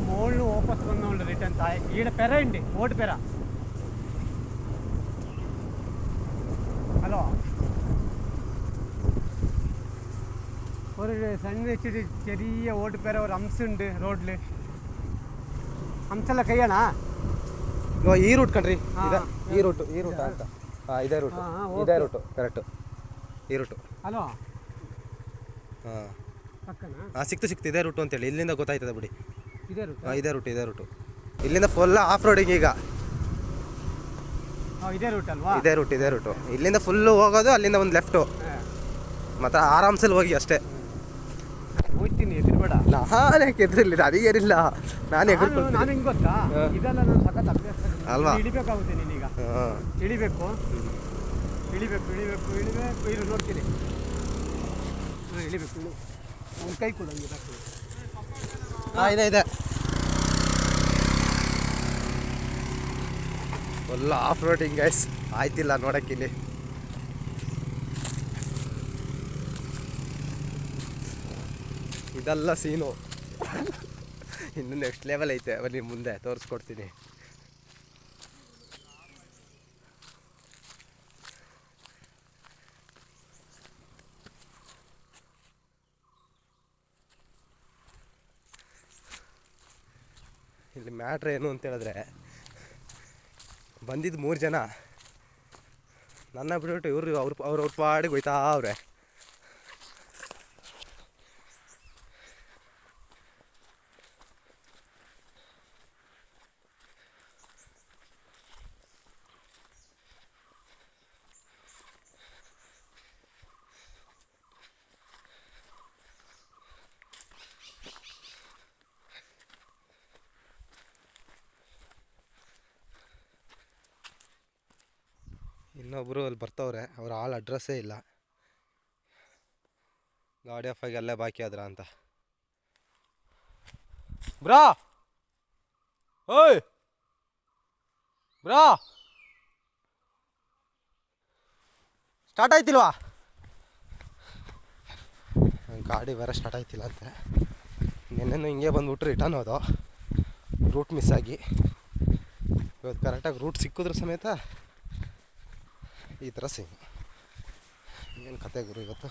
മോളിൽ ഓപ്പസ് വന്നുകൊണ്ട് റിട്ടേൺ താഴെ ഈടെ പെര ഉണ്ട്, ഓട്ട് പെര. ഹലോ, ഒരു സൺ വെച്ചിട്ട് ചെറിയ ഓട്ട് പെര, ഒരു ഹംസ് ഉണ്ട് റോഡിൽ. ഹംസെಲ್ಲ ಕೈಯಣ್ಣ ಈ ರೂಟ್ ಕಣ್ರಿ, ಈ ರೂಟು ಅಂತ. ಹಾಂ, ಇದೇ ರೂಟು ಕರೆಕ್ಟು, ಈ ರೂಟು. ಹಲೋ, ಹಾಂ ಪಕ್ಕನಾ? ಹಾಂ, ಸಿಕ್ತು ಇದೇ ರೂಟು ಅಂತೇಳಿ. ಇಲ್ಲಿಂದ ಗೊತ್ತಾಯ್ತದೆ ಬಿಡಿ. ಇದೇ ರೂಟ್? ಹಾಂ, ಇದೇ ರೂಟು. ಇಲ್ಲಿಂದ ಫುಲ್ ಆಫ್ ರೋಡಿಂಗ್ ಈಗ. ಇದೇ ರೂಟ್ ಅಲ್ವಾ? ಇದೇ ರೂಟು. ಇಲ್ಲಿಂದ ಫುಲ್ಲು ಹೋಗೋದು, ಅಲ್ಲಿಂದ ಒಂದು ಲೆಫ್ಟು, ಮತ್ತು ಆರಾಮ್ಸಲ್ಲಿ ಹೋಗಿ ಅಷ್ಟೇ. ಹೋಗ್ತೀನಿ, ಎದುರುಬೇಡ. ನಾನು ಯಾಕೆ ಎದುರಿಲ್ಲ, ನನಗೇನಿಲ್ಲ. ನಾನು ಹೆಂಗೆ ಗೊತ್ತಾ, ಇದೆಲ್ಲ ನಾನು ಸಖತ್ ಅಭ್ಯಾಸ ಅಲ್ವಾ? ಇಳಿಬೇಕಾಗುತ್ತೆ ನೀನೀಗ. ಇಳಿಬೇಕು ಇದು ನೋಡ್ತೀನಿ. ಇಳಿಬೇಕು, ಒಂದು ಕೈ ಕೂಡ ಹಂಗೆ. ಹಾಂ, ಇದೆ ಫುಲ್ ಆಫ್ ರೋಡಿಂಗ್ ಗೈಸ್. ಆಯ್ತಿಲ್ಲ ನೋಡೋಕ್ಕಿಲ್ಲಿ. ಇದೆಲ್ಲ ಸೀನು ಇನ್ನು ನೆಕ್ಸ್ಟ್ ಲೆವೆಲ್ ಐತೆ. ಬನ್ನಿ ಮುಂದೆ ತೋರಿಸ್ಕೊಡ್ತೀನಿ. ಇಲ್ಲಿ ಮ್ಯಾಟ್ರ್ ಏನು ಅಂತ ಹೇಳಿದ್ರೆ, ಬಂದಿದ್ದು 3 ಜನ, ನನ್ನ ಬಿಟ್ಬಿಟ್ಟು ಇವರು ಅವ್ರ ಪಾಡಿಗೆ ಹೋಯ್ತಾ ಅವ್ರೆ. ಇನ್ನೊಬ್ಬರು ಅಲ್ಲಿ ಬರ್ತವ್ರೆ, ಅವ್ರ ಆಲ್ ಅಡ್ರೆಸ್ಸೇ ಇಲ್ಲ. ಗಾಡಿ ಆಫ್ ಆಗಿ ಅಲ್ಲೇ ಬಾಕಿ ಆದ್ರ ಅಂತ. ಬ್ರಾ, ಓಯ್ ಬ್ರಾ, ಸ್ಟಾರ್ಟ್ ಆಯ್ತಿಲ್ವಾ? ಗಾಡಿ ಬೇರೆ ಸ್ಟಾರ್ಟ್ ಆಯ್ತಿಲ್ಲ ಅಂತೆ. ನೆನ್ನೆನೂ ಹಿಂಗೆ ಬಂದ್ಬಿಟ್ರು ರಿಟರ್ನ್ ಹೋದೋ, ರೂಟ್ ಮಿಸ್ ಆಗಿ. ಇವತ್ತು ಕರೆಕ್ಟಾಗಿ ರೂಟ್ ಸಿಕ್ಕಿದ್ರು ಸಮೇತ ಈ ಥರ ಸೇಮ್. ಏನು ಕತೆ ಗುರು ಇವತ್ತು.